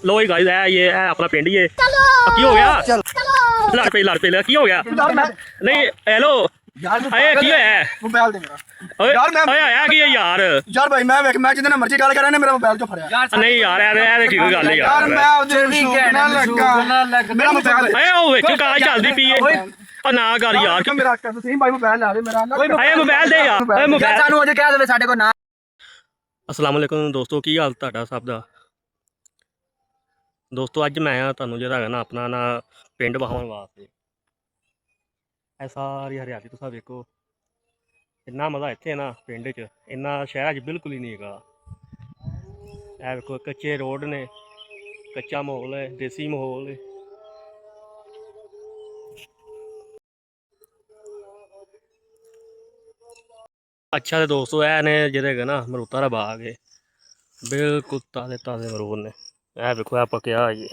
लो guys है ये है अपना पिंड ये की हो गया लड़ पे की हो गया नहीं हेलो अरे की है मोबाइल दे मेरा यार मैं आया की यार यार भाई मैं जितना मर्जी गल करा ने मेरा मोबाइल क्यों फड़या नहीं यार यार की गल है यार मैं उधर भी कहना लगा मेरा मोबाइल अरे ओ विच कार चलदी पई है ओ ना कर यार मेरा कर तुसीं भाई मोबाइल ला दे मेरा अरे मोबाइल दे यार मोबाइल सानू अजे कह देवे साडे को ना अस्सलाम वालेकुम दोस्तों की हाल ਤੁਹਾਡਾ ਸਭ ਦਾ ਦੋਸਤੋ ਅੱਜ ਮੈਂ ਆ ਤੁਹਾਨੂੰ ਜਿਹੜਾ ਹੈਗਾ ਨਾ ਆਪਣਾ ਨਾ ਪਿੰਡ ਵਹਾਉਣ ਵਾਸਤੇ ਇਹ ਸਾਰੀ ਹਰਿਆਲੀ ਤੁਸੀਂ ਵੇਖੋ ਇੰਨਾ ਮਜ਼ਾ ਇੱਥੇ ਨਾ ਪਿੰਡ 'ਚ ਇੰਨਾ ਸ਼ਹਿਰਾਂ 'ਚ ਬਿਲਕੁਲ ਹੀ ਨਹੀਂ ਹੈਗਾ ਇਹ ਵੇਖੋ ਕੱਚੇ ਰੋਡ ਨੇ ਕੱਚਾ ਮਾਹੌਲ ਹੈ ਦੇਸੀ ਮਾਹੌਲ ਹੈ अच्छा तो दोस्तों है ने जेह्ड़े हैगे ना मरूदा दा बाग है बिल्कुल ताज़े ताज़े मरूद ने ऐ देखो ऐ पक्केआ ये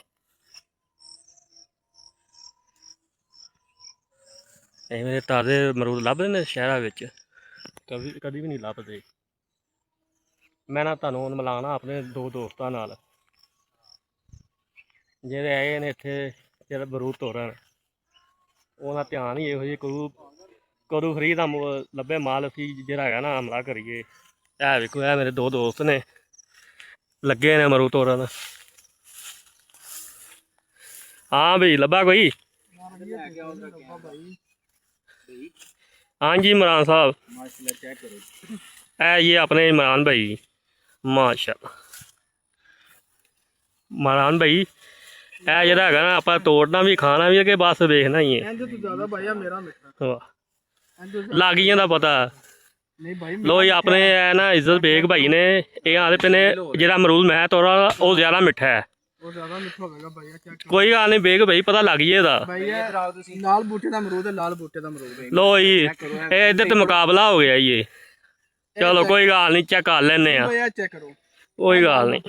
एवें ताज़े मरूद लभदे ने शहरां विच कभी भी नहीं लभदे मैं ना तुहानूं हुण मिलाना अपने दो दोस्तां नाल जेह्ड़े आए ने इत्थे जेह्ड़े मरूद तोड़न उहदा ध्यान ही इहो जी कदों फ्री का लभे माल असी जो है ना हमला करिए है देखो है मेरे दो दोस्त ने लगे ने मरूद तोड़न हाँ भाई लभा कोई हाँ जी इमरान साहब है ये अपने इमरान भाई माशाल्लाह इमरान भाई है जरा है ना आप तोड़ना भी खाना भी है कि बस देखना ही है वाह लागी का पता लो जी अपने है ना इज्जत बेग भाई ने ये आदे पे ने जो अमरूद मैं तोड़ा वो ज्यादा मिठा है कोई गल नहीं बेग भाई पता लग गया लो जी इधर तो मुकाबला हो गया ये चलो कोई गल नहीं चेक कर लेने कोई गल नहीं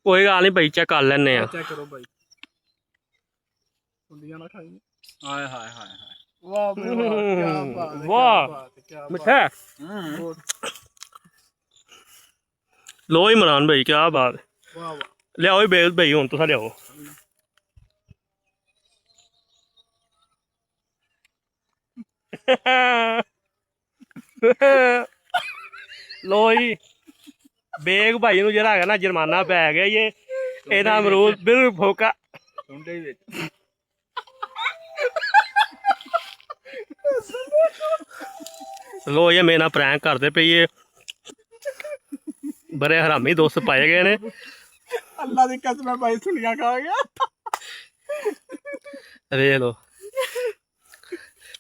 कोई गल नहीं भाई चेक कर लेने वाह मिठा लो इमरान भाई क्या बात लियाओ बेग भाई हूँ तुसा लियाओ लो जी बेग भाई नूं जिहड़ा है ना जुर्माना पै गया ये इहदा अमरूद बिल्कुल फोका लो ये मेरे नाल प्रैंक करते पे ये बड़े हरामी दोस्त पाए गए ने अल्लाह दी कसम है भाई सुनिया खा गया वे लो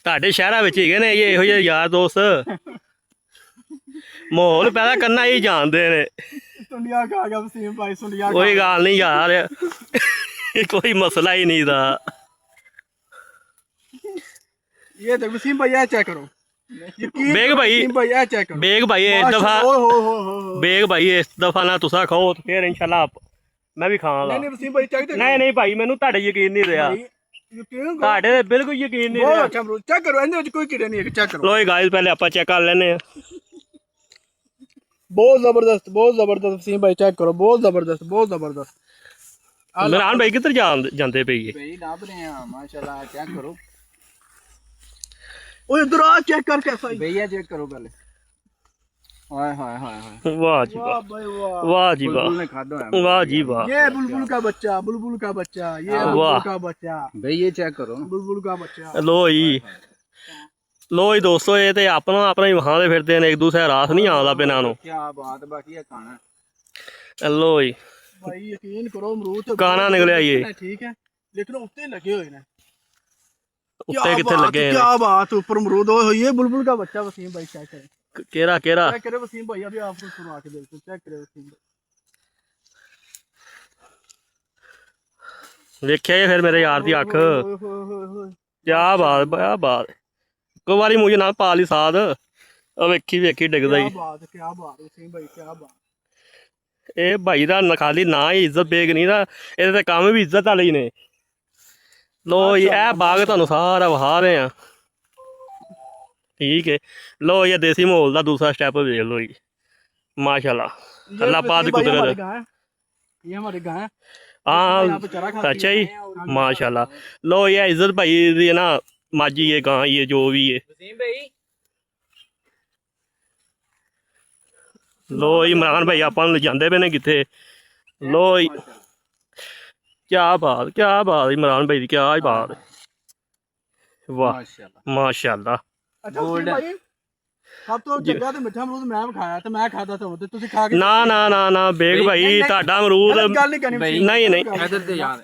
ਤੁਹਾਡੇ ਸ਼ਹਿਰਾਂ ਵਿੱਚ ਹੈਗੇ ਨੇ ਇਹ ਇਹੋ ਜਿਹੇ ਯਾਰ ਦੋਸਤ ਮਾਹੌਲ ਪੈਦਾ ਕਰਨਾ ਹੀ ਜਾਣਦੇ ਨੇ ਸੁनिया खा गया वसीम भाई सुनिया कोई गल नहीं यार कोई मसला ही नहीं था ये देख वसीम भाई ये चेक करो बेग भाई बेग भाई इस दफा बेग भाई इस दफा ना तुसा खाओ तो फिर इंशाल्लाह मैं भी खावांगा नहीं भाई मैनू तुहाडे यकीन नहीं रहा तुहाडे बिल्कुल यकीन नहीं रहा चेक करो इहदे विच कोई कीड़ा नहीं है चेक करो लो गाइस पहले आपां चेक कर लेने बहुत जबरदस्त वसीम भाई चेक करो बहुत जबरदस्त इमरान भाई किधर जाते पे ये भाई नाप रहे हैं माशाल्लाह चेक करो ओए इधर आ चेक कर कैसा भैया चेक करो पहले हाय हाय हाय हाय वाह जी वाह वाह जी वाह वाह जी वाह ये बुलबुल का बच्चा ये बुलबुल का बच्चा भाई ये चेक करो बुलबुल का बच्चा लो जी दोस्तों ये तो अपना ही वहां फिरते हैं एक दूसरे रास नहीं आंदा पे नानों क्या बात बाकी है खाना लो जी भाई यकीन करो अमरूद काना निकलिया ये ठीक है लेकिन उत्ते लगे हुए हैं उत्ते किथे लगे हैं क्या बात ऊपर अमरूद ये बुलबुल का बच्चा वसीम भाई चेक करें केरा चेक करे वसीम भाई अभी आपको सुना के देते चेक करे वसीम भाई देखिया ये फिर मेरे यार दी अख क्या बात एक बारी मुझे ना पा ली साध वेखी डिगदा ही क्या बात वसीम भाई क्या बात ये भाई दा खाली ना ही इज्जत बेग नहीं ना ये काम भी इज्जत वाले ही ने लो ये बाग तुहानू सारा वहा रहे हैं ठीक है लो ये देसी माहौल का दूसरा स्टैप वेख लो जी माशाल्लाह अल्लाह पाक दी कुदरत ये हमारे गाय हैं। हाँ अच्छा जी माशाल्लाह। लो ये इज्जत भाई ये ना माजी ये गां ये जो भी है। लो इमरान भाई आप जाते पे ने किथे। लो क्या बात इमरान भाई क्या बात। वाह माशाल्लाह। अच्छा भाई सब तो चंगा ते मिठा अमरूद मैं खाया ते मैं खाता था ते तुसी खा के ना ना ना ना बेग भाई ਤੁਹਾਡਾ ਅਮਰੂਦ ਨਹੀਂ ਨਹੀਂ इधर ते यार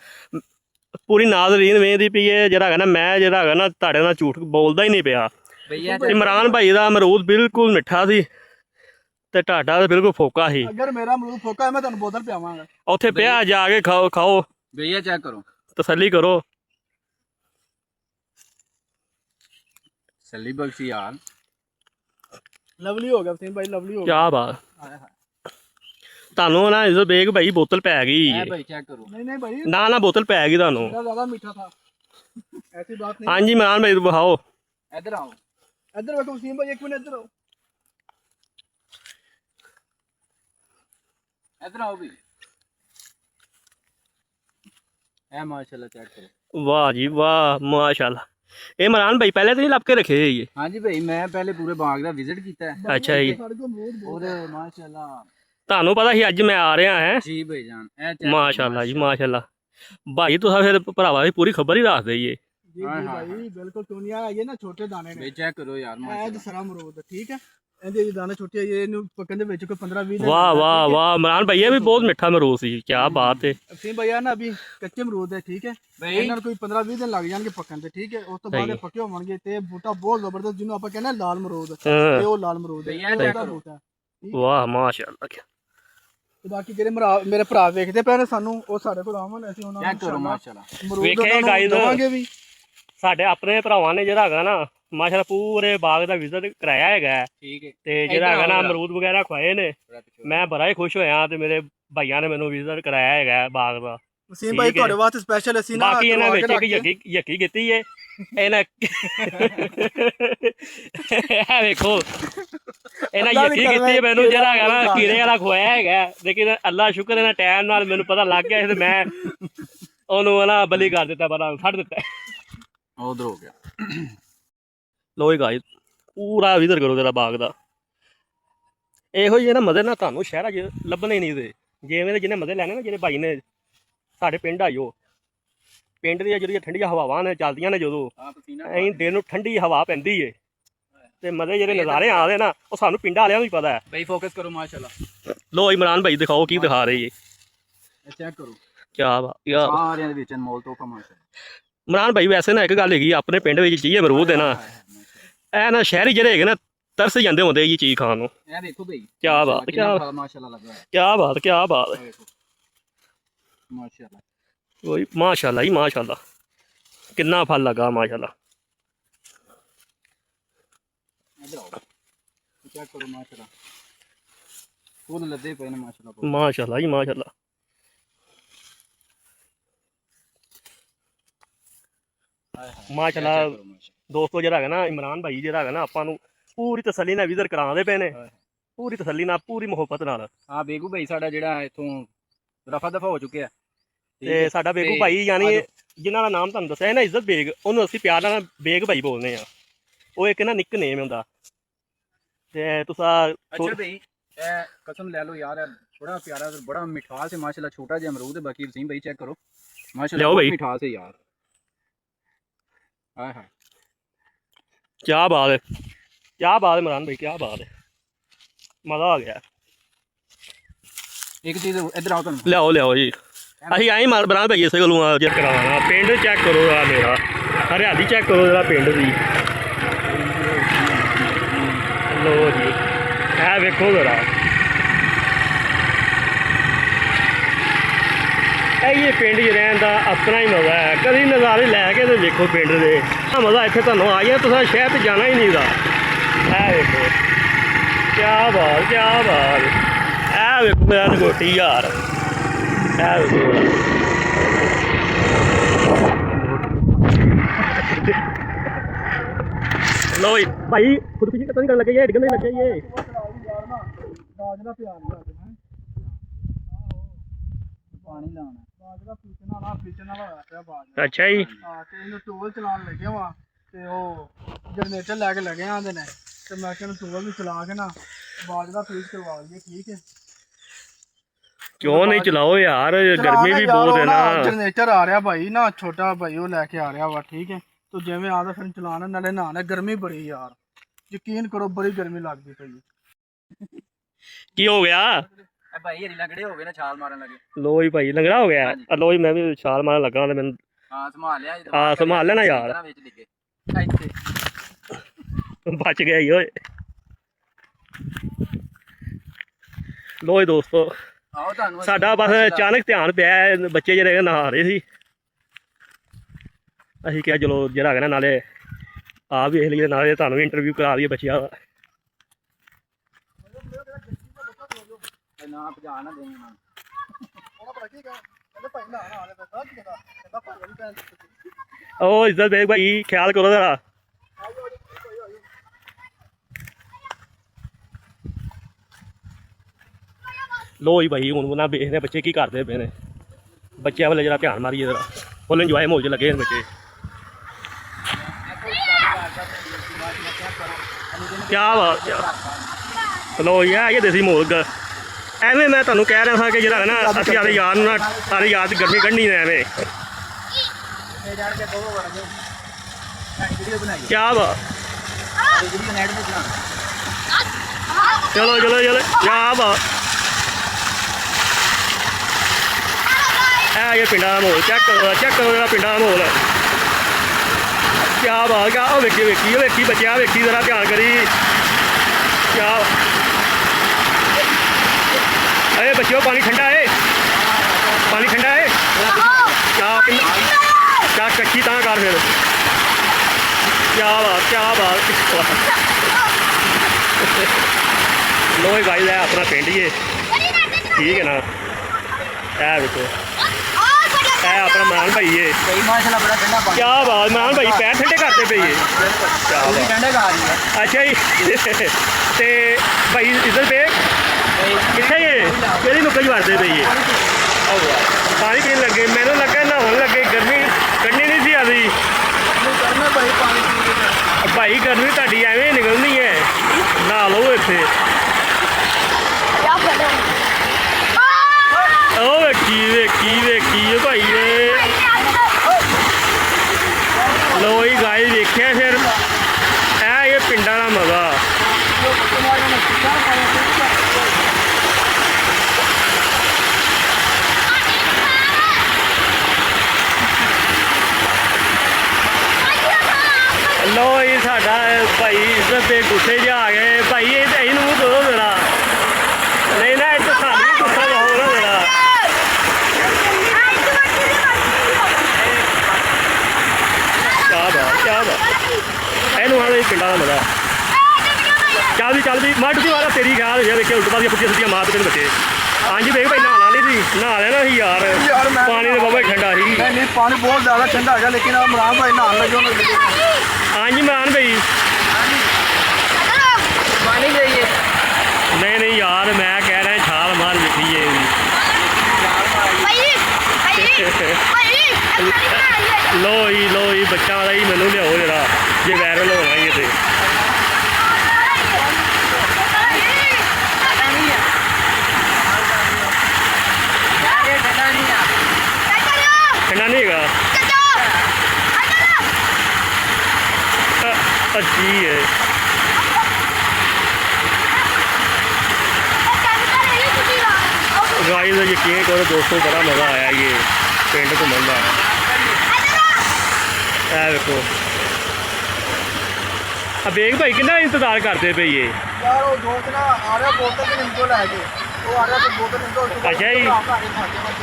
ਪੂਰੀ ਨਾਜ਼ਰੀਨ ਵੇਖਦੀ ਪਈ ਹੈ ਜਿਹੜਾ ਹੈਗਾ ਨਾ ਮੈਂ ਜਿਹੜਾ ਹੈਗਾ ਨਾ ਤੁਹਾਡੇ ਨਾਲ ਝੂਠ ਬੋਲਦਾ ਹੀ ਨਹੀਂ ਪਿਆ। ਇਮਰਾਨ ਭਾਈ ਦਾ ਅਮਰੂਦ ਬਿਲਕੁਲ ਮਿੱਠਾ ਸੀ ਤੇ ਤੁਹਾਡਾ ਤਾਂ ਬਿਲਕੁਲ ਫੋਕਾ ਸੀ। ਅਗਰ ਮੇਰਾ ਅਮਰੂਦ ਫੋਕਾ ਹੈ ਮੈਂ ਤੁਹਾਨੂੰ ਬੋਤਲ ਪਿਆਵਾਂਗਾ। ਉੱਥੇ ਪਿਆ ਜਾ ਕੇ ਖਾਓ ਭਈਆ ਚੈੱਕ ਕਰੋ ਤਸੱਲੀ ਕਰੋ। ਸੱਲੀ ਬਖਸ਼ੀ ਯਾਰ ਲਵਲੀ ਹੋ ਗਿਆ ਸਿੰਘ ਭਾਈ ਲਵਲੀ ਹੋ ਗਿਆ। ਕੀ ਬਾਤ ਤੁਹਾਨੂੰ ਨਾ ਇਸ ਬੇਗ ਭਾਈ ਬੋਤਲ ਪੈ ਗਈ। ਭਾਈ ਚੈੱਕ ਕਰੋ। ਨਹੀਂ ਭਾਈ ਨਾ ਨਾ ਬੋਤਲ ਪੈ ਗਈ ਤੁਹਾਨੂੰ। ਜ਼ਿਆਦਾ ਮਿੱਠਾ ਥਾ ਐਸੀ ਬਾਤ ਨਹੀਂ। ਹਾਂਜੀ ਇਮਰਾਨ ਭਾਈ ਦਿਖਾਓ। ਇੱਧਰ ਆਓ ਇੱਧਰ ਵੇਖੋ ਸਿੰਘ ਭਾਈ ਇੱਕ ਮਿੰਟ ਇੱਧਰ ਆਓ ਇੱਧਰ ਆਓ ਵੀ ਇਹ ਮਾਸ਼ਾਅੱਲਾ ਚੈੱਕ ਕਰੋ। वाह जी वाह माशाल्लाह। ये इमरान भाई पहले तो नहीं लप के रखे ये। हाँ जी भाई मैं पहले पूरे बाग का विजिट किया है। अच्छा जी और माशाल्लाह ਤੁਹਾਨੂੰ ਪਤਾ ਸੀ ਅੱਜ ਮੈਂ ਆ ਰਿਹਾ ਹੈ। जी भाई जान माशाल्लाह जी माशाल्लाह भाई तुसा फिर भरावा की पूरी खबर ही रख दईए। जी भाई बिल्कुल टोनिया ये ना छोटे दाने ने चेक करो यार माशाल्लाह सारा अमरूद ठीक है ਇਹਦੇ ਜੀ ਦਾਣੇ ਛੋਟੇ ਇਹ ਇਹਨੂੰ ਪੱਕਣ ਦੇ ਵਿੱਚ ਕੋਈ 15-20 दिन। वाह वाह वाह इमरान भाई ये भी बहुत मीठा अमरूद सी क्या बात है। सी भैया ना अभी कच्चे अमरूद है ठीक है ਇਹਨਾਂ ਕੋਈ 15-20 ਦਿਨ ਲੱਗ ਜਾਣਗੇ ਪੱਕਣ ਤੇ ਠੀਕ ਹੈ ਉਸ ਤੋਂ ਬਾਅਦ ਪੱਕੇ ਹੋਣਗੇ ਤੇ ਬੂਟਾ ਬਹੁਤ ਜ਼ਬਰਦਸਤ ਜਿਹਨੂੰ ਆਪਾਂ ਕਹਿੰਦੇ ਲਾਲ ਅਮਰੂਦ ਤੇ ਉਹ ਲਾਲ ਅਮਰੂਦ ਹੈ ਇਹਦਾ ਬੂਟਾ। ਵਾਹ ਮਾਸ਼ਾਅੱਲਾ। ਤੇ ਬਾਕੀ ਜਿਹੜੇ ਮੇਰੇ ਭਰਾ ਵੇਖਦੇ ਪਏ ਨੇ ਸਾਨੂੰ ਉਹ ਸਾਡੇ ਕੋਲ ਆਵਣ ਅਸੀਂ ਉਹਨਾਂ ਨੂੰ ਮਾਸ਼ਾਅੱਲਾ ਵੇਖੇ ਗਾਈਜ਼ ਦਵਾਂਗੇ ਵੀ। ਸਾਡੇ ਆਪਣੇ ਭਰਾਵਾਂ ਨੇ ਜਿਹੜਾ ਹੈਗਾ ਨਾ ਮਾਸ਼ਾਅੱਲਾ ਪੂਰੇ ਬਾਗ ਦਾ ਵਿਜ਼ਿਟ ਕਰਾਇਆ ਹੈਗਾ ਠੀਕ ਹੈ ਤੇ ਜਿਹੜਾ ਹੈਗਾ ਨਾ ਅਮਰੂਦ ਵਗੈਰਾ ਖਵਾਏ ਨੇ ਮੈਂ ਬੜਾ ਹੀ ਖੁਸ਼ ਹੋਇਆ ਤੇ ਮੇਰੇ ਭਾਈਆਂ ਨੇ ਮੈਨੂੰ ਵਿਜ਼ਿਟ ਕਰਾਇਆ ਹੈਗਾ ਬਾਗ ਦਾ। ਵਸੀਮ ਭਾਈ ਤੁਹਾਡੇ ਵਾਸਤੇ ਸਪੈਸ਼ਲ ਅਸੀਂ ਨਾ ਬਾਕੀ ਇਹਨਾਂ ਵਿੱਚ ਇੱਕ ਯਕੀ ਕੀਤੀ ਏ ਇਹਨਾਂ ਇਹ ਵੇਖੋ ਇਹਨਾਂ ਯਕੀ ਕੀਤੀ ਮੈਨੂੰ ਜਿਹੜਾ ਹੈਗਾ ਨਾ ਕੀੜੇ ਵਾਲਾ ਖਵਾਇਆ ਹੈਗਾ ਲੇਕਿਨ ਅੱਲਾ ਸ਼ੁਕਰ ਇਹਨਾਂ ਟਾਈਮ ਨਾਲ ਮੈਨੂੰ ਪਤਾ ਲੱਗ ਗਿਆ ਤੇ ਮੈਂ ਉਹਨੂੰ ਨਾ ਬਲੀ ਕਰ ਦਿੱਤਾ ਬੜਾ ਛੱਡ ਦਿੱਤਾ ਉਧਰ ਹੋ ਗਿਆ। ਲੋ ਜੀ ਗਾਇਸ ਪੂਰਾ ਵਿਜ਼ਿਟ ਕਰੋ ਤੇਰਾ ਬਾਗ ਦਾ। ਇਹੋ ਜਿਹੇ ਨਾ ਮਜ਼ੇ ਨਾ ਤੁਹਾਨੂੰ ਸ਼ਹਿਰਾਂ 'ਚ ਲੱਭਣੇ ਨਹੀਂ ਦੇ ਜਿਵੇਂ ਦੇ ਜਿਹਨੇ ਮਜ਼ੇ ਲੈਣੇ ਨਾ ਜਿਹੜੇ ਭਾਈ ਨੇ ਸਾਡੇ ਪਿੰਡ ਆਇਓ ਪਿੰਡ ਦੀਆਂ ਜਿਹੜੀਆਂ ਠੰਡੀਆਂ ਹਵਾਵਾਂ ਨੇ ਚੱਲਦੀਆਂ ਨੇ ਜਦੋਂ ਐਂ ਦਿਨ ਨੂੰ ਠੰਡੀ ਹਵਾ ਪੈਂਦੀ ਏ ਤੇ ਮਜ਼ੇ ਜਿਹੜੇ ਨਜ਼ਾਰੇ ਆਉਂਦੇ ਨਾ ਉਹ ਸਾਨੂੰ ਪਿੰਡਾਂ ਵਾਲਿਆਂ ਨੂੰ ਵੀ ਪਤਾ ਹੈ। ਭਾਈ ਫੋਕਸ ਕਰੋ ਮਾਸ਼ਾਅੱਲਾ। ਲੋ ਇਮਰਾਨ ਭਾਈ ਦਿਖਾਓ ਕੀ ਦਿਖਾ ਰਹੀ ਏ। ਚੈੱਕ ਕਰੋ ਕਿਆ ਬਾਤ ਯਾਰ ਸਾਰਿਆਂ ਦੇ ਵਿੱਚ ਅਨਮੋਲ ਤੋਹਫਾ ਮਾਸ਼ਾਅੱਲਾ। ਇਮਰਾਨ ਭਾਈ ਵੈਸੇ ਨਾ ਇੱਕ ਗੱਲ ਹੈਗੀ ਆਪਣੇ ਪਿੰਡ ਵਿੱਚ ਜੀ ਅਮਰੂਦ ਹੈ ਨਾ ਇਹ ਨਾ ਸ਼ਹਿਰੀ ਜਿਹੜੇ ਹੈਗੇ ਨਾ ਤਰਸ ਜਾਂਦੇ ਹੁੰਦੇ ਇਹ ਚੀਜ਼ ਖਾਣ ਨੂੰ। ਇਹ ਦੇਖੋ ਭਾਈ ਕੀ ਬਾਤ ਕੀ ਮਾਸ਼ਾਅੱਲਾ ਲੱਗਾ ਹੈ। ਕੀ ਬਾਤ ਮਾਸ਼ਾਅੱਲਾ वही माशाल्लाह ही माशाल्लाह कितना फल लगा माशाल्लाह। चेक करो माशाल्लाह फूल लदे पे ने माशाल्लाह माशाल्लाह ही माशाल्लाह। माशाल्लाह दोस्तों ਜਿਹੜਾ ਹੈਗਾ ਨਾ ਇਮਰਾਨ ਭਾਈ ਜਿਹੜਾ ਹੈਗਾ ਨਾ ਆਪਾਂ ਨੂੰ ਪੂਰੀ ਤਸੱਲੀ ਨਾਲ ਵਿਜ਼ਿਟ ਕਰਾਉਂਦੇ ਪਏ ਨੇ ਪੂਰੀ ਤਸੱਲੀ ਨਾਲ ਪੂਰੀ ਮੁਹੱਬਤ ਨਾਲ। ਹਾਂ ਬੇਗੂ ਭਾਈ ਸਾਡਾ ਜਿਹੜਾ ਇੱਥੋਂ ਰਫਾ ਦਫਾ ਹੋ ਚੁੱਕਿਆ ਤੇ ਸਾਡਾ ਬੇਗੂ ਭਾਈ ਯਾਨੀ ਜਿਨ੍ਹਾਂ ਦਾ ਨਾਮ ਤੁਹਾਨੂੰ ਦੱਸਿਆ ਹੈ ਨਾ ਇੱਜ਼ਤ ਬੇਗ ਉਹਨੂੰ ਅਸੀਂ ਪਿਆਰ ਨਾਲ ਬੇਗ ਭਾਈ ਬੋਲਦੇ ਆ। ਉਹ ਇੱਕ ਨਾ ਨਿੱਕ ਨੇਮ ਹੁੰਦਾ ਤੇ ਤੁਸੀਂ ਅੱਛਾ ਭਾਈ ਇਹ ਕਸਮ ਲੈ ਲਓ ਯਾਰ ਬੜਾ ਪਿਆਰਾ ਬੜਾ ਮਿਠਾਸ ਹੈ ਮਾਸ਼ਾਅੱਲਾ ਛੋਟਾ ਜਿਹਾ ਅਮਰੂਦ ਹੈ ਬਾਕੀ ਵਸੀਮ ਭਾਈ ਚੈੱਕ ਕਰੋ ਮਾਸ਼ਾਅੱਲਾ ਬਹੁਤ ਮਿਠਾਸ ਹੈ यार। हाय हाय क्या बात है इमरान भाई क्या बात है मजा आ गया। एक चीज इधर आओ तुम लियाओ जी ਅਸੀਂ ਆਏ ਇਮਰਾਨ ਭਾਈ ਇਸੇ ਗੱਲੋਂ ਚੈੱਕ ਕਰਾਉਣਾ ਪਿੰਡ ਚੈੱਕ ਕਰੋ ਆ ਮੇਰਾ ਹਰਿਆਲੀ ਚੈੱਕ ਕਰੋ ਜਿਹੜਾ ਪਿੰਡ ਦੀ। ਲੋ ਜੀ ਇਹ ਵੇਖੋ ਜ਼ਰਾ ਇਹ ਪਿੰਡ 'ਚ ਰਹਿਣ ਦਾ ਆਪਣਾ ਹੀ ਮਜ਼ਾ ਹੈ ਕਦੀ ਨਜ਼ਾਰੇ ਲੈ ਕੇ ਤੇ ਵੇਖੋ ਪਿੰਡ ਦੇ ਆ ਮਜ਼ਾ ਇੱਥੇ ਤੁਹਾਨੂੰ ਆ ਗਿਆ ਤੁਸੀਂ ਸ਼ਹਿਰ 'ਚ ਜਾਣਾ ਹੀ ਨਹੀਂ ਦਾ। ਇਹ ਵੇਖੋ ਕੀ ਬਾਤ ਇਹ ਵੇਖੋ ਮੇਰਾ ਲੰਗੋਟੀ ਯਾਰ लो भाई खुदकुशी कतई नहीं करने लगे ये डिगन नहीं लगे ये। ਪਾਣੀ ਲਾਉਣਾ ਬਾਜਰਾ ਪੀਚਣ ਵਾਲਾ ਹੋਇਆ ਪਿਆ ਬਾਜਰਾ। ਅੱਛਾ ਜੀ। ਹਾਂ ਤੇ ਇਹਨੂੰ ਟੋਲ ਚਲਾਉਣ ਲੱਗੇ ਵਾ ਤੇ ਉਹ ਜਨਰੇਟਰ ਲੈ ਕੇ ਲੱਗੇ ਆਂਦੇ ਨੇ ਤੇ ਮੈਂ ਕਿਹਾ ਟੋਲ ਵੀ ਚਲਾ ਕੇ ਨਾ ਬਾਜਰਾ ਪੀਚ ਕਰਵਾ ਲਈਏ। ਠੀਕ ਹੈ ਕਿਉਂ ਨਹੀਂ ਚਲਾਓ ਯਾਰ, ਗਰਮੀ ਵੀ ਬਹੁਤ ਹੈ ਨਾ। ਜਨਰੇਟਰ ਆ ਰਿਹਾ ਭਾਈ ਨਾ, ਛੋਟਾ ਭਾਈ ਉਹ ਲੈ ਕੇ ਆ ਰਿਹਾ ਵਾ। ਠੀਕ ਹੈ ਤੋ ਜਿਵੇਂ ਆਦਾ ਫਿਰ ਚਲਾਣਾ ਨਾਲੇ ਨਹਾਣਾ। ਗਰਮੀ ਬੜੀ ਯਾਰ, ਯਕੀਨ ਕਰੋ ਬੜੀ ਗਰਮੀ ਲੱਗਦੀ ਪਈ। ਕੀ ਹੋ ਗਿਆ ਭਾਈ ਹਰੀ ਲੰਗੜੇ ਹੋ ਗਏ ਨਾ, ਛਾਲ ਮਾਰਨ ਲੱਗੇ। ਲੋ ਜੀ ਭਾਈ ਲੰਗੜਾ ਹੋ ਗਿਆ। ਲੋ ਜੀ ਮੈਂ ਵੀ ਛਾਲ ਮਾਰਨ ਲੱਗਾ ਤੇ ਮੈਨੂੰ ਹਾਂ ਸੰਭਾਲ ਲਿਆ। ਹਾਂ ਸੰਭਾਲ ਲੈਣਾ ਯਾਰ, ਵਿੱਚ ਡਿੱਗੇ ਇੱਥੇ ਬਚ ਗਿਆ ਹੀ ਓਏ। ਲੋ ਜੀ ਦੋਸਤੋ ਆਓ ਤੁਹਾਨੂੰ ਸਾਡਾ ਬਸ ਅਚਾਨਕ ਧਿਆਨ ਪਿਆ, ਬੱਚੇ ਜਿਹੜੇ ਨਹਾ ਰਹੇ ਸੀ। ਅਸੀਂ ਕਿਹਾ ਚਲੋ ਜਿਹੜਾ ਹੈਗਾ ਨਾ ਨਾਲੇ ਆਪ ਵੇਖ ਲਈਏ ਨਾਲੇ ਤੁਹਾਨੂੰ ਵੀ ਇੰਟਰਵਿਊ ਕਰਾ ਦਈਏ ਬੱਚਿਆਂ ਦਾ। ਨਾ ਭਜਾ ਨਾ ਦੇਣੀ ਨਾ ਉਹ ਇੱਜ਼ਤ ਬੇਗ ਭਾਈ ਖਿਆਲ ਕਰੋ ਜਰਾ। ਲੋ ਜੀ ਭਾਈ ਹੁਣ ਉਹਨਾਂ ਵੇਖਦੇ ਬੱਚੇ ਕੀ ਕਰਦੇ ਪਏ ਨੇ। ਬੱਚਿਆਂ ਵੱਲ ਜਰਾ ਧਿਆਨ ਮਾਰੀਏ ਜਰਾ, ਫੁੱਲ ਇੰਜੋਏ ਮੌਜ 'ਚ ਲੱਗੇ ਨੇ ਬੱਚੇ। ਕਿਆ ਬਾਤ। ਲੋ ਯਾ ਇਹ ਦੇਸੀ ਮੋਲ ਐਵੇਂ ਮੈਂ ਤੁਹਾਨੂੰ ਕਹਿ ਰਿਹਾ ਹਾਂ ਕਿ ਜਿਹੜਾ ਨਾ ਅਸੀਂ ਸਾਰੇ ਯਾਰ ਨੂੰ ਨਾ ਸਾਰੇ ਯਾਦ ਗਰਮੀ ਕੱਢਣੀ ਨੇ ਐਵੇਂ। ਕਿਆ ਬਾਤ। ਚਲੋ ਚਲੋ ਚਲੋ ਕਿਆ ਬਾਤ। ਇਹ ਪਿੰਡਾਂ ਦਾ ਮਾਹੌਲ ਚੈੱਕ ਕਰੋ ਜਿਹੜਾ ਪਿੰਡਾਂ ਦਾ ਮਾਹੌਲ। ਕਿਆ ਬਾਤ। ਕਿਆ ਉਹ ਵੇਖੀ ਵੇਖੀ ਉਹ ਵੇਖੀ ਬੱਚਿਆ ਵੇਖੀ ਜ਼ਰਾ ਧਿਆਨ ਕਰੀ। ਕਿਆ अरे बच्चों पानी ठंडा है, पानी ठंडा है। क्या कच्ची तां कर फिर। क्या बात लो गाइस है अपना पिंड ही है। ठीक है ना, है देखो है अपना इमरान भाई है। क्या बात इमरान भाई पैर ठंडे करते पे ये। अच्छा जी ते भाई इधर पे कितने कि नुक्कड़ मारते पे ये पानी पीने लगे। मैंने लगा नहाने लगे, गर्मी कढ़नी नहीं सी आती भाई। गर्मी ताड़ी एवं निकलनी है, नहा लो इतने। वेखी भाई लो ही गाय देखिया फिर ये पिंडा का मजा। लो ये साडा भाई इज्जत के गुस्से च आ गए भाई। ये तो इनू दो जरा नहीं ना इतना सानू गुस्सा लाओ ना जरा। क्या बात इनू आने पिंडा का मजा। चल भी मट की वाला तेरी ख्याल हो देखिए उल्ट पास पुट्ठियां सिद्धियां मार देते बच्चे। हाँ जी देख भाई नहाना नहीं सी, नहा लेना ही यार पानी तो बाबा ठंडा ही। नहीं पानी बहुत ज़्यादा ठंडा है लेकिन इमरान भाई नहाने लगे। हाँ जी इमरान भाई पानी चाहिए। नहीं यार मैं कह रहा छाल मार देखी है। लो ही बच्चा वाला ही मैनू लियाओ जरा जे वायरल होना ही इतने। ठंडा नहीं है अच्छी है। गाइस यकीन करो दोस्तों बड़ा मज़ा आया ये पिंड घूमन का। देखो बेग भाई कितना इंतजार करते पे ये यार वो दोस्त ना आ रहा बोतल के निम्तो लेके वो आ रहा तो बोतल निम्तो। अच्छा जी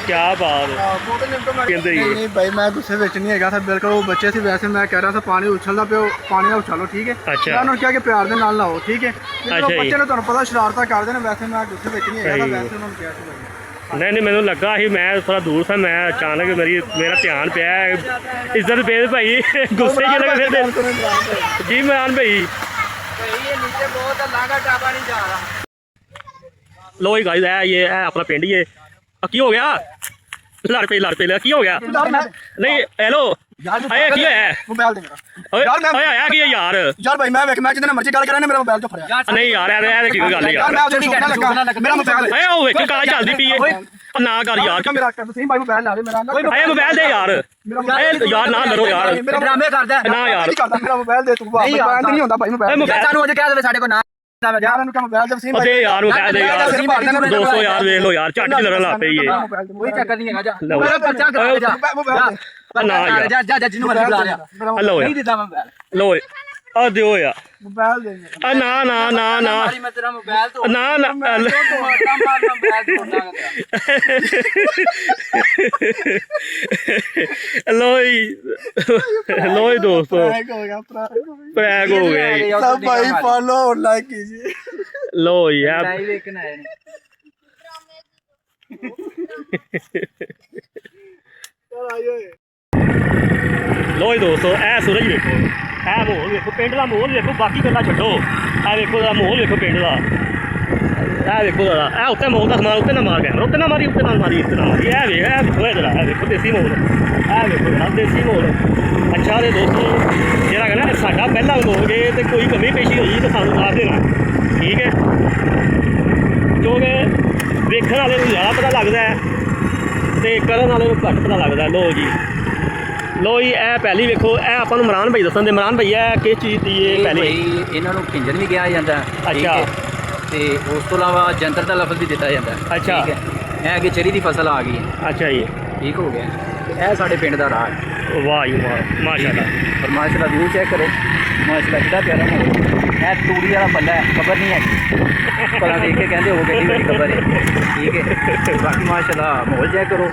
क्या बात है। बोतल निम्तो मैं नहीं भाई मैं गुस्से विच नहीं हैगा था बिल्कुल। वो बच्चे थे वैसे मैं कह रहा था पानी उछलदा पे पानी ना उछालो। ठीक है अच्छा मैं उन्होंने क्या कि प्यार दे नाल लाओ। ठीक है अच्छा बच्चे ने तुहानू पता शरारता करदे ने वैसे मैं गुस्से विच नहीं हैगा था वैसे उन्होंने कहा था भाई। नहीं मैंने लगा ही मैं थोड़ा दूर था, मैं अचानक मेरा ध्यान पिया इज्जत बेद भाई गुस्से की लगे फिर जी इमरान भाई। लो ही गाइस है ये है अपना पिंड ही है। की हो गया ਲੜ ਪਈ ਕੀ ਹੋ ਗਿਆ ਨਹੀਂ ਹੈਲੋ ਆਇਆ ਕੀ ਹੋਇਆ ਮੋਬਾਈਲ ਦੇ ਮੇਰਾ ਓਏ ਯਾਰ ਮੈਂ- ਓਏ ਆਇਆ ਕੀ ਹੈ ਯਾਰ ਯਾਰ ਭਾਈ ਮੈਂ ਵੇਖ ਮੈਂ ਜਿੰਨੇ ਮਰਜ਼ੀ ਗੱਲ ਕਰਾਂ ਨੇ ਮੇਰਾ ਮੋਬਾਈਲ ਤੋਂ ਫੜਿਆ ਨਹੀਂ ਯਾਰ ਇਹ ਕੀ ਗੱਲ ਹੈ ਯਾਰ ਮੈਂ ਉਹਦੇ ਸ਼ੌਕ ਨਾਲ ਲੱਗਾ ਮੇਰਾ ਮੋਬਾਈਲ ਆਇਆ ਉਹ ਵੇਖ ਕਾਲ ਚੱਲਦੀ ਪਈ ਏ ਨਾ ਕਰ ਯਾਰ ਮੇਰਾ ਸਹੀ ਭਾਈ ਮੋਬਾਈਲ ਲਾ ਦੇ ਮੇਰਾ ਆਇਆ ਮੋਬਾਈਲ ਦੇ ਯਾਰ ਇਹ ਯਾਰ ਨਾ ਲੜੋ ਯਾਰ ਡਰਾਮੇ ਕਰਦਾ ਨਾ ਯਾਰ ਨਹੀਂ ਕਰਦਾ ਮੇਰਾ ਮੋਬਾਈਲ ਦੇ ਤੂੰ ਬਾਪ ਮੋਬਾਈਲ ਨਹੀਂ ਹੁੰਦਾ ਭਾਈ ਇਹ ਮੋਬਾਈਲ ਮੋਬਾਈਲ ਸਾਨੂੰ ਅੱਜ ਕਹਿ ਦੇਵੇ ਸਾਡੇ ਕੋਲ ਨਾ ਯਾਰ ਇਹਨੂੰ ਕਹ ਮੋਬਾਈਲ ਦੇ ਸਹੀ ਅਦੇ ਯਾਰ ਮੋਬਾਈਲ ਦੇ ਯਾਰ 200 ਯਾਰ ਵੇਖ ਲੋ ਯਾਰ ਝੱਟ ਲੜਨ ਲੱਗ ਪਈ ਏ ਕੋਈ ਚੱਕਰ ਨਹੀਂ ਹੈਗਾ ਜਾ ਲਓ। ਮੇਰਾ ਪਰਚਾ ਕਰਾ ਜਾ ਮੋਬਾਈਲ ਨਾ ਯਾਰ ਜਾ ਜਿਹਨੂੰ ਮਰਜ਼ੀ ਬੁਲਾ ਲਿਆ ਲਓ ਨਹੀਂ ਯਾਰ ਦਿੱਤਾ ਮੈਂ ਮੋਬਾਈਲ ਲਓ ਆ ਦਿਓ ਯਾਰ ਮੋਬਾਈਲ ਦੇ ਮੇਰਾ ਨਾ ਸਾਰੀ ਮੈਂ ਤੇਰਾ ਮੋਬਾਈਲ ਤੋਂ ਨਾ ਮਾਰਨਾ ਮੋਬਾਈਲ ਤੋੜਨਾ ਲੋਈ ਦੋਸਤੋ ਹੋ ਗਿਆ ਪ੍ਰੈਗ ਹੋ ਗਿਆ ਜੀ। सब भाई फॉलो और लाइक कीजिए ਲੋ ਯਾਰ ਲਾਈਵ ਵੇਖਣ ਆਏ ਨੇ ਲੋ ਦੋਸਤੋ ਇਹ ਸੂਰਜ ਵੇਖੋ ਇਹ ਮਾਹੌਲ ਵੇਖੋ ਪਿੰਡ ਦਾ ਮਾਹੌਲ ਵੇਖੋ ਬਾਕੀ ਗੱਲਾਂ ਛੱਡੋ ਇਹ ਵੇਖੋ ਦਾ ਮਾਹੌਲ ਵੇਖੋ ਪਿੰਡ ਦਾ ਇਹ ਵੇਖੋ ਦਾ ਇਹ ਉੱਤੇ ਮਾਹੌਲ ਦਾ ਸਮਾਨ ਉੱਤੇ ਨਾ ਮਾਰ ਕੈਮਰਾ ਉੱਤੇ ਨਾ ਮਾਰੀ ਉੱਤੇ ਨਾ ਮਾਰੀ ਇਹ ਵੇਖੋ ਇਹ ਜਰਾ ਇਹ ਵੇਖੋ ਦੇਸੀ ਮਾਹੌਲ ਇਹ ਵੇਖੋ ਜਰਾ ਦੇਸੀ ਮਾਹੌਲ ਅੱਛਾ ਦੇ ਦੋਸਤੋ ਜਿਹੜਾ ਕਹਿੰਦਾ ਸਾਡਾ ਪਹਿਲਾ ਵਲੋਗੇ ਤੇ ਕੋਈ ਕਮੀ ਪੇਸ਼ੀ ਹੋਈ ਤਾਂ ਸਾਨੂੰ ਦੱਸ ਦੇਣਾ ਠੀਕ ਹੈ ਕਿਉਂਕਿ ਵੇਖਣ ਵਾਲੇ ਨੂੰ ਜ਼ਿਆਦਾ ਪਤਾ ਲੱਗਦਾ ਹੈ ਤੇ ਕਰਨ ਵਾਲੇ ਨੂੰ ਘੱਟ ਪਤਾ ਲੱਗਦਾ ਲੋ ਜੀ ਲੋ ਜੀ ਇਹ ਪਹਿਲੀ ਵੇਖੋ ਇਹ ਆਪਾਂ ਨੂੰ ਇਮਰਾਨ ਭਾਈ ਦੱਸਣ ਦੇ ਇਮਰਾਨ ਭਈਆ ਕਿਸ ਚੀਜ਼ ਦੀ ਇਹ ਪਹਿਲੀ ਭਾਈ ਇਹਨਾਂ ਨੂੰ ਖਿੰਜਰ ਵੀ ਕਿਹਾ ਜਾਂਦਾ ਠੀਕ ਅੱਛਾ। ਹੈ ਤੇ ਉਸ ਤੋਂ ਇਲਾਵਾ ਜੰਤਰ ਦਾ ਲਫ਼ਜ਼ ਵੀ ਦਿੱਤਾ ਜਾਂਦਾ ਅੱਛਾ। ਠੀਕ ਹੈ ਇਹ ਅੱਗੇ ਚਰੀ ਦੀ ਫਸਲ ਆ ਗਈ ਹੈ ਅੱਛਾ ਜੀ ਠੀਕ ਹੋ ਗਿਆ ਤੇ ਇਹ ਸਾਡੇ ਪਿੰਡ ਦਾ ਰਾਹ ਹੈ ਵਾਹ ਜੀ ਵਾਹ ਮਾਸ਼ਾਅੱਲਾ ਪਰ ਮਾਸ਼ਾਅੱਲਾ ਵਿਊ ਚੈੱਕ ਕਰੋ ਮਾਸ਼ਾਅੱਲਾ ਕਿੰਨਾ ਪਿਆਰਾ ਮਾਹੌਲ ਇਹ ਤੂੜੀ ਵਾਲਾ ਪੱਲਾ ਹੈ ਖਬਰ ਨਹੀਂ ਹੈ ਪਤਾ ਦੇਖ ਕੇ ਕਹਿੰਦੇ ਹੋ ਕਿੰਨੀ ਵੱਡੀ ਖਬਰ ਹੈ ਠੀਕ ਹੈ ਬਾਕੀ ਮਾਸ਼ਾਅੱਲਾ ਮਾਹੌਲ ਚੈੱਕ ਕਰੋ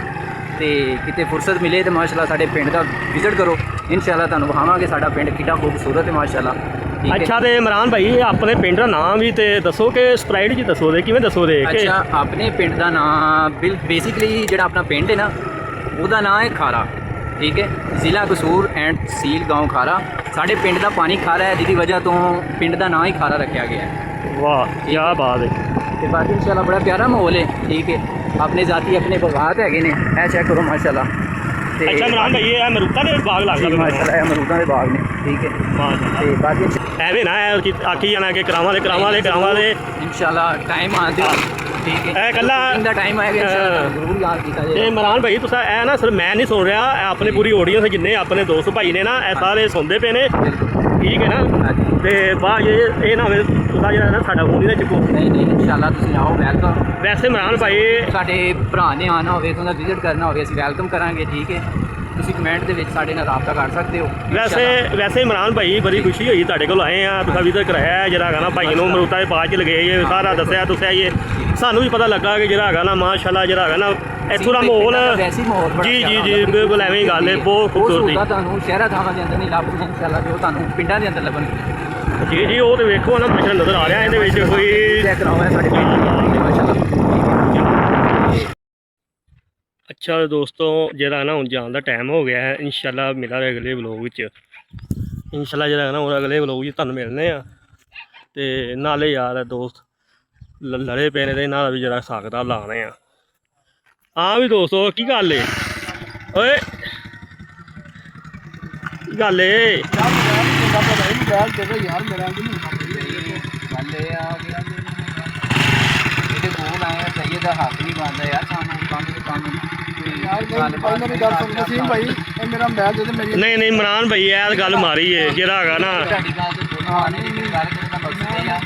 ਤੇ ਕਿਤੇ ਫੁਰਸਤ ਮਿਲੇ ਤੇ ਮਾਸ਼ਾਅੱਲਾ ਸਾਡੇ ਪਿੰਡ ਦਾ ਵਿਜ਼ਿਟ ਕਰੋ ਇਨਸ਼ਾਅੱਲਾ ਤੁਹਾਨੂੰ ਵਿਖਾਵਾਂਗੇ ਸਾਡਾ ਪਿੰਡ ਕਿੰਨਾ ਖੂਬਸੂਰਤ ਹੈ ਮਾਸ਼ਾਅੱਲਾ ਠੀਕ ਹੈ ਅੱਛਾ ਤੇ ਇਮਰਾਨ ਭਾਈ ਆਪਣੇ ਪਿੰਡ ਦਾ ਨਾਮ ਵੀ ਤੇ ਦੱਸੋ ਕਿ ਸਪਰਾਈਟ ਜੀ ਦੱਸੋ ਦੇ ਕਿਵੇਂ ਦੱਸੋ ਦੇ ਕਿ ਅੱਛਾ ਆਪਣੇ ਪਿੰਡ ਦਾ ਨਾਮ ਬੇਸਿਕਲੀ ਜਿਹੜਾ ਆਪਣਾ ਪਿੰਡ ਹੈ ਨਾ ਉਹਦਾ ਨਾਮ ਹੈ ਖਾਰਾ ਠੀਕ ਹੈ ਜ਼ਿਲ੍ਹਾ ਕਸੂਰ ਐਂਡ ਤਹਿਸੀਲ ਗਾঁव ਖਾਰਾ ਸਾਡੇ ਪਿੰਡ ਦਾ ਪਾਣੀ ਖਾਰਾ ਹੈ ਜਿਹਦੀ ਵਜ੍ਹਾ ਤੋਂ ਪਿੰਡ ਦਾ ਨਾਮ ਹੀ ਖਾਰਾ ਰੱਖਿਆ ਗਿਆ ਹੈ ਵਾਹ ਕੀ ਬਾਤ ਹੈ ਤੇ ਬਾਕੀ ਇਨਸ਼ਾਅੱਲਾ ਬੜਾ ਪਿਆਰਾ ਮਾਹੌਲ ਹੈ ਠੀਕ ਹੈ ਆਪਣੇ ਜ਼ਾਤੀ ਆਪਣੇ ਬਾਗਾਤ ਹੈਗੇ ਨੇ ਇਹ ਚੈੱਕ ਕਰੋ ਮਾਸ਼ਾਅੱਲਾ ਤੇ ਅੱਛਾ ਇਮਰਾਨ ਭਾਈ ਇਹ ਅਮਰੂਦਾਂ ਦੇ ਬਾਗ ਲੱਗਦਾ ਜੀ, ਮਾਸ਼ਾਅੱਲਾ ਇਹ ਅਮਰੂਦਾਂ ਦੇ ਬਾਗ ਨੇ ਠੀਕ ਹੈ ਮਾਸ਼ਾਅੱਲਾ ਤੇ ਬਾਕੀ ਐਵੇਂ ਨਾ ਕਿ ਆਖੀ ਜਾਣਾ ਕਿ ਕਰਾਵਾਂ ਦੇ ਇਨਸ਼ਾਅੱਲਾ ਟਾਈਮ ਆ ਦਿਓ ਠੀਕ ਹੈ ਇਹ ਇਕੱਲਾ- ਦਾ ਟਾਈਮ ਆਏਗਾ ਇਨਸ਼ਾਅੱਲਾ ਜ਼ਰੂਰ ਯਾਦ ਕੀਤਾ ਤੇ ਜਾਏਗਾ ਇਮਰਾਨ ਭਾਈ ਤੁਸੀਂ ਇਹ ਨਾ ਸਿਰ ਮੈਂ ਨਹੀਂ ਸੁਣ ਰਿਹਾ ਇਹ ਆਪਣੇ ਪੂਰੀ ਆਡੀਅנס ਜਿੰਨੇ ਆਪਣੇ ਦੋਸਤ ਭਾਈ ਨੇ ਨਾ ਇਹ ਸਾਰੇ ਸੁਣਦੇ ਪਏ ਨੇ ਠੀਕ ਹੈ ਨਾ ਹਾਂਜੀ। ਤੇ ਬਾਅਦ ਇਹ ਨਾ ਹੋਵੇ ਤੁਸੀਂ ਜਿਹੜਾ ਨਾ ਸਾਡਾ ਫੋਨ ਹੀ ਨਾ ਚੁੱਕੋ ਨਹੀਂ ਇਨਸ਼ਾਅੱਲਾ ਤੁਸੀਂ ਆਓ ਵੈਲਕਮ ਵੈਸੇ ਇਮਰਾਨ ਭਾਈ ਸਾਡੇ ਭਰਾ ਨੇ ਆਉਣਾ ਹੋਵੇ ਤੁਹਾਨੂੰ ਵਿਜ਼ਿਟ ਕਰਨਾ ਹੋਵੇ ਅਸੀਂ ਵੈਲਕਮ ਕਰਾਂਗੇ ਠੀਕ ਹੈ ਤੁਸੀਂ ਕਮੈਂਟ ਦੇ ਵਿੱਚ ਸਾਡੇ ਨਾਲ ਰਾਬਤਾ ਕਰ ਸਕਦੇ ਹੋ ਵੈਸੇ ਇਮਰਾਨ ਭਾਈ ਬੜੀ ਖੁਸ਼ੀ ਹੋਈ ਤੁਹਾਡੇ ਕੋਲ ਆਏ ਆ ਤੁਸੀਂ ਵਿਜ਼ਿਟ ਕਰਾਇਆ ਜਿਹੜਾ ਹੈਗਾ ਨਾ ਭਾਈ ਨੂੰ ਅਮਰੂਤਾ ਦੇ ਬਾਗ 'ਚ ਲਗੇ ਇਹ ਸਾਰਾ ਦੱਸਿਆ ਇਹ ਸਾਨੂੰ ਵੀ ਪਤਾ ਲੱਗਾ ਕਿ ਜਿਹੜਾ ਹੈਗਾ ਨਾ ਮਾਸ਼ਾਅੱਲਾ ਜਿਹੜਾ ਹੈਗਾ ਨਾ ਇੱਥੋਂ ਦਾ ਮਾਹੌਲ ਵੈਸੀ ਮਾਹੌਲ ਬੜਾ ਜੀ ਬਿਲਕੁਲ ਐਵੇਂ ਹੀ ਗੱਲ ਹੈ ਬਹੁਤ ਖੂਬਸੂਰਤੀ ਤੁਹਾਨੂੰ ਸ਼ਹਿਰਾਂ ਥਾਵਾਂ ਦੇ ਅੰਦਰ ਨਹੀਂ ਲੱਭਦੀਆਂ ਇਨਸ਼ਾਅੱਲਾ ਜੋ ਤੁਹਾਨੂੰ ਪਿੰਡਾਂ ਦੇ ਅੰਦਰ ਲੱਭਣਗੇ ਜੀ ਉਹ ਤੇ ਵੇਖੋ ਨਾ ਮਾਸ਼ਾਅੱਲਾ ਨਜ਼ਰ ਆ ਰਿਹਾ ਇਹਦੇ ਵਿੱਚ ਕੋਈ ਚੈੱਕ ਕਰਾਓ ਸਾਡੇ ਪਿੰਡ ਮਾਸ਼ਾਅੱਲਾ ਅੱਛਾ ਦੋਸਤੋ ਜਿਹੜਾ ਨਾ ਹੁਣ ਜਾਣ ਦਾ ਟਾਈਮ ਹੋ ਗਿਆ ਹੈ ਇਨਸ਼ਾਅੱਲਾ ਮਿਲਾਂਗੇ ਅਗਲੇ ਵਲੋਗ ਵਿੱਚ ਇਨਸ਼ਾਅੱਲਾ ਜਿਹੜਾ ਹੈ ਨਾ ਹੁਣ ਅਗਲੇ ਵਲੋਗ ਵਿੱਚ ਤੁਹਾਨੂੰ ਮਿਲਨੇ ਆ ਤੇ ਨਾਲੇ ਯਾਰ ਦੋਸਤ ਲੜੇ ਪਏ ਨੇ ਤੇ ਇਹਨਾਂ ਦਾ ਵੀ ਜਿਹੜਾ ਸਾਖਤਾ ਲਾਣੇ ਆ ਆ ਵੀ ਦੋਸਤੋ ਕੀ ਗੱਲ ਏ ਓਏ ਕੀ ਗੱਲ ਏ ਮੋਬਾਈਲ ਦੇ ਦੋ ਯਾਰ ਮੇਰਾ ਨਹੀਂ ਗੱਲ ਇਹ ਆ ਕਿ ਇਹਦੇ ਕੋਲ ਆਇਆ ਚਾਹੀਏ ਦਾ ਹੱਕ ਨਹੀਂ ਬਣਦਾ ਯਾਰ ਸਾਨੂੰ ਕੰਮ ਦੇ ਕੰਮ ਯਾਰ ਭਾਈ ਮੇਰੀ ਗੱਲ ਸੁਣ ਨਸੀਮ ਭਾਈ ਇਹ ਮੇਰਾ ਮੋਬਾਈਲ ਦੇ ਦੇ ਮੇਰੀ ਨਹੀਂ ਇਮਰਾਨ ਭਾਈ ਇਹ ਗੱਲ ਮਾਰੀ ਏ ਜਿਹੜਾ ਹੈਗਾ ਨਾ ਤੁਹਾਡੀ ਗੱਲ ਤੇ ਦੋਨੋਂ ਨਹੀਂ ਗੱਲ ਕਰਨ ਦਾ ਮਕਸਦ ਇਹ ਆ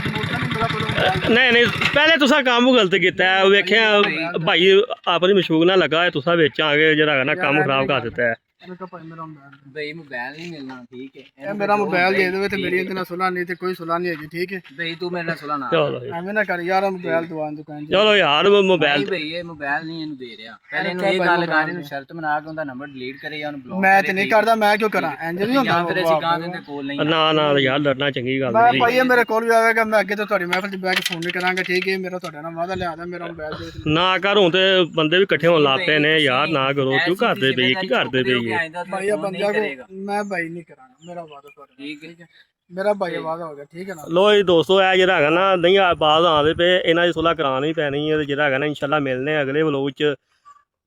ਨਹੀਂ ਪਹਿਲੇ ਤੁਸੀਂ ਕੰਮ ਗਲਤ ਕੀਤਾ ਹੈ ਵੇਖਿਆ ਭਾਈ ਆਪਣੀ ਮਸ਼ੂਕ ਨਾਲ ਲੱਗਾ ਤੁਸੀਂ ਵਿੱਚ ਆ ਕੇ ਜਿਹੜਾ ਹੈਗਾ ਨਾ ਕੰਮ ਖਰਾਬ ਕਰ ਦਿੱਤਾ ਹੈ ਇਹਨੂੰ ਕਹ ਭਾਈ ਮੇਰਾ ਮੋਬਾਈਲ ਬਈ ਮੋਬਾਈਲ ਨਹੀਂ ਮਿਲਣਾ ਠੀਕ ਹੈ ਇਹ ਮੇਰਾ ਮੋਬਾਈਲ ਦੇ ਦੇਵੇ ਤੇ ਮੇਰੀ ਇਹਦੇ ਨਾਲ ਸੁਲਾ ਨਹੀਂ ਤੇ ਕੋਈ ਸੁਲਾ ਨਹੀਂ ਹੈਗੀ ਠੀਕ ਹੈ ਬਈ ਤੂੰ ਮੇਰੇ ਨਾਲ ਸੁਲਾ ਨਾ ਚਲੋ ਜੀ। ਐਵੇਂ ਨਾ ਕਰ ਯਾਰ ਮੋਬਾਈਲ ਦੁਕਾਨ ਚਲੋ ਯਾਰ ਮੋਬਾਈਲ ਬਈ ਇਹ ਮੋਬਾਈਲ ਨਹੀਂ ਇਹਨੂੰ ਦੇ ਰਿਹਾ ਪਹਿਲੇ ਇਹਨੂੰ ਇਹ ਗੱਲ ਕਰ ਇਹਨੂੰ ਸ਼ਰਤ ਬਣਾ ਕੇ ਉਹਦਾ ਨੰਬਰ ਡਿਲੀਟ ਕਰੇ ਜਾਂ ਉਹਨੂੰ ਬਲੌਕ ਮੈਂ ਤੇ ਨਹੀਂ ਕਰਦਾ ਮੈਂ ਕਿਉਂ ਕਰਾਂ ਇੰਜ ਨਹੀਂ ਹੁੰਦਾ ਫਿਰ ਅਸੀਂ ਗਾਂ ਦੇ ਕੋਲ ਨਹੀਂ ਨਾ ਯਾਰ ਲੜਨਾ ਚੰਗੀ ਗੱਲ ਮੈਂ ਨਹੀਂ ਭਾਈ ਇਹ ਮੇਰੇ ਕੋਲ ਵੀ ਆਵੇਗਾ ਮੈਂ ਅੱਗੇ ਤੋਂ ਤੁਹਾਡੀ ਮਹਿਫਲ 'ਚ ਬਹਿ ਕੇ ਫੋਨ ਨਹੀਂ ਕਰਾਂਗਾ ਠੀਕ ਹੈ ਮੇਰਾ ਤੁਹਾਡਾ ਨਾਲ ਵਾਅਦਾ ਲਿਆਦਾ ਮੇਰਾ ਮੋਬਾਈਲ ਦੇ ਦਿਓ। ਨਾ ਕਰ ਹੁਣ ਤੇ ਬੰਦੇ ਵੀ ਇਕੱਠੇ ਹੋਣ ਲੱਗ ਪਏ ਨੇ ਯਾਰ ਨਾ ਕਰੋ ਕਿਉਂ ਕਰਦੇ ਪਏ ਕੀ ਕਰਦੇ ਪਏ ਭਾਈ ਇਹ ਬੰਦਿਆਂ ਕੋ ਮੈਂ ਭਾਈ ਨਹੀਂ ਕਰਾਂਗਾ ਮੇਰਾ ਵਾਅਦਾ ਤੁਹਾਡਾ ਠੀਕ ਹੈ ਮੇਰਾ ਭਾਈ ਵਾਅਦਾ ਹੋ ਗਿਆ ਠੀਕ ਹੈ ਨਾ ਲੋ ਜੀ ਦੋਸਤੋ ਇਹ ਜਿਹੜਾ ਹੈਗਾ ਨਾ ਨਹੀਂ ਬਾਅਦ ਆਉਂਦੇ ਪਏ ਇਹਨਾਂ ਦੀ ਸੁਲ੍ਹਾ ਕਰਾਉਣੀ ਪੈਣੀ ਹੈ ਤੇ ਜਿਹੜਾ ਹੈਗਾ ਨਾ ਇਨਸ਼ਾਅੱਲਾ ਮਿਲਨੇ ਆ ਅਗਲੇ ਵਲੋਗ 'ਚ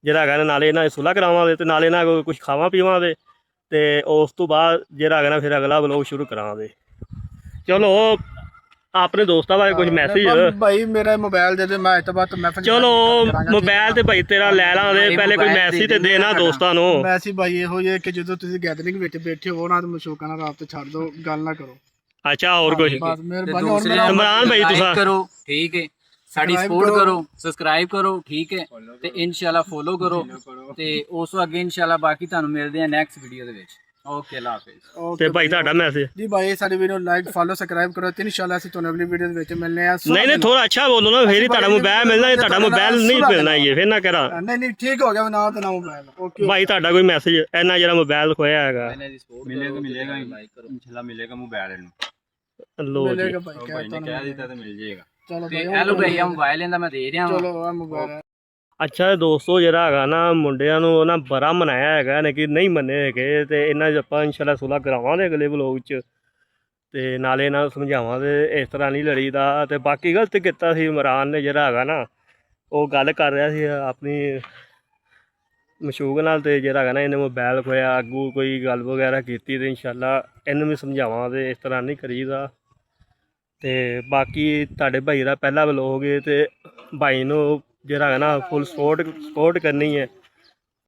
ਜਿਹੜਾ ਹੈਗਾ ਨਾ ਨਾਲੇ ਇਹਨਾਂ ਦੀ ਸੁਲ੍ਹਾ ਕਰਾਵਾਂਗੇ ਤੇ ਨਾਲੇ ਇਹਨਾਂ ਕੋਲ ਕੁਝ ਖਾਵਾਂ ਪੀਵਾਂਗੇ ਤੇ ਉਸ ਤੋਂ ਬਾਅਦ ਜਿਹੜਾ ਹੈਗਾ ਨਾ ਫਿਰ ਅਗਲਾ ਵਲੋਗ ਸ਼ੁਰੂ ਕਰਾਂਗੇ। ਚਲੋ ਆਪਣੇ ਦੋਸਤਾਂ ਬਾਰੇ ਕੁਝ ਮੈਸੇਜ ਭਾਈ ਮੇਰਾ ਮੋਬਾਈਲ ਦੇ ਦੇ, ਮੈਂ ਇਸ ਤੋਂ ਬਾਅਦ ਮਹਿਫਿਲ ਚਲੋ ਮੋਬਾਈਲ ਤੇ ਭਾਈ ਤੇਰਾ ਲੈ ਲਾਂਗੇ, ਪਹਿਲੇ ਕੋਈ ਮੈਸੇਜ ਤੇ ਦੇਣਾ ਦੋਸਤਾਂ ਨੂੰ। ਮੈਸੇਜ ਭਾਈ ਇਹੋ ਜਿਹੇ ਕਿ ਜਦੋਂ ਤੁਸੀਂ ਗੈਦਰਿੰਗ ਵਿੱਚ ਬੈਠੇ ਹੋ ਨਾ ਤੇ ਮਸ਼ੂਕਾਂ ਨਾਲ ਰਾਬਤਾ ਛੱਡ ਦਿਓ, ਗੱਲ ਨਾ ਕਰੋ। ਅੱਛਾ ਹੋਰ ਕੁਝ ਬਸ ਮਿਹਰਬਾਨੀ। ਹੋਰ ਮੇਰਾ ਇਮਰਾਨ ਭਾਈ ਤੁਸੀਂ ਕਰੋ ਠੀਕ ਹੈ, ਸਾਡੀ ਸਪੋਰਟ ਕਰੋ, ਸਬਸਕ੍ਰਾਈਬ ਕਰੋ ਠੀਕ ਹੈ, ਤੇ ਇਨਸ਼ਾਅੱਲਾ ਫੋਲੋ ਕਰੋ ਤੇ ਉਸ ਤੋਂ ਅੱਗੇ ਇਨਸ਼ਾਅੱਲਾ ਬਾਕੀ ਤੁਹਾਨੂੰ ਮਿਲਦੇ ਆ ਨੈਕਸਟ ਵੀਡੀਓ ਦੇ ਵਿੱਚ। ਓਕੇ ਅੱਲਾ ਹਾਫਿਜ਼। ਤੇ ਭਾਈ ਤੁਹਾਡਾ ਮੈਸੇਜ ਜੀ ਭਾਈ ਸਾਡੀ ਵੀਡੀਓ ਲਾਈਕ ਫਾਲੋ ਸਬਸਕ੍ਰਾਈਬ ਕਰੋ ਤੇ ਇਨਸ਼ਾਅੱਲਾ ਅਸੀਂ ਤੁਹਾਨੂੰ ਅਗਲੀ ਵੀਡੀਓ ਦੇ ਵਿੱਚ ਮਿਲਨੇ ਆ। ਨਹੀਂ ਥੋੜਾ ਅੱਛਾ ਬੋਲੋ ਨਾ, ਫੇਰ ਹੀ ਤੁਹਾਡਾ ਮੋਬਾਈਲ ਮਿਲਣਾ, ਤੁਹਾਡਾ ਮੋਬਾਈਲ ਨਹੀਂ ਮਿਲਣਾ ਇਹ ਫਿਰ ਨਾ ਕਰਾਂ। ਨਹੀਂ ਠੀਕ ਹੋ ਗਿਆ, ਨਾ ਤੇ ਨਾ ਮੋਬਾਈਲ। ਓਕੇ ਭਾਈ ਤੁਹਾਡਾ ਕੋਈ ਮੈਸੇਜ ਇੰਨਾ ਜਿਹੜਾ ਮੋਬਾਈਲ ਖੋਇਆ ਹੈਗਾ ਮਿਲੇਗਾ ਇਨਸ਼ਾਅੱਲਾ ਮਿਲੇਗਾ ਮੋਬਾਈਲ ਇਹਨੂੰ। ਲੋ ਜੀ ਮਿਲੇਗਾ ਭਾਈ, ਕਹਿ ਦਿੱਤਾ ਤੇ ਮਿਲ ਜਾਏਗਾ। ਚਲੋ ਤੇ ਹੈਲੋ ਭਈਆ ਮੋਬਾਈਲ ਇਹਦਾ ਮੈਂ ਦੇ ਰਿਹਾ ਹਾਂ। ਚਲੋ ਆ ਮੋਬਾਈਲ। ਅੱਛਾ ਦੋਸਤੋ ਜਿਹੜਾ ਹੈਗਾ ਨਾ ਮੁੰਡਿਆਂ ਨੂੰ ਉਹਨਾਂ ਬੜਾ ਮਨਾਇਆ ਹੈਗਾ ਨੇ ਕਿ ਨਹੀਂ ਮੰਨੇ ਹੈਗੇ ਤੇ ਇਹਨਾਂ 'ਚ ਆਪਾਂ ਇਨਸ਼ਾਅੱਲਾ ਸੁਲ੍ਹਾ ਕਰਾਵਾਂਗੇ ਅਗਲੇ ਵਲੋਗ 'ਚ ਤੇ ਨਾਲੇ ਇਹਨਾਂ ਨੂੰ ਸਮਝਾਵਾਂਗੇ ਇਸ ਤਰ੍ਹਾਂ ਨਹੀਂ ਲੜੀਦਾ। ਤੇ ਬਾਕੀ ਗਲਤ ਕੀਤਾ ਸੀ ਇਮਰਾਨ ਨੇ ਜਿਹੜਾ ਹੈਗਾ ਨਾ, ਉਹ ਗੱਲ ਕਰ ਰਿਹਾ ਸੀ ਆਪਣੀ ਮਸ਼ੂਕ ਨਾਲ ਤੇ ਜਿਹੜਾ ਹੈਗਾ ਨਾ ਇਹਨੇ ਮੋਬਾਈਲ ਖੋਇਆ, ਅੱਗੂ ਕੋਈ ਗੱਲ ਵਗੈਰਾ ਕੀਤੀ ਤੇ ਇਨਸ਼ਾਅੱਲਾ ਇਹਨੂੰ ਵੀ ਸਮਝਾਵਾਂਗੇ ਇਸ ਤਰ੍ਹਾਂ ਨਹੀਂ ਕਰੀਦਾ। ਤੇ ਬਾਕੀ ਤੁਹਾਡੇ ਭਾਈ ਦਾ ਪਹਿਲਾ ਵਲੋਗ ਹੈ ਤੇ ਭਾਈ ਨੂੰ ਜਿਹੜਾ ਹੈਗਾ ਨਾ ਫੁੱਲ ਸਪੋਰਟ ਕਰਨੀ ਹੈ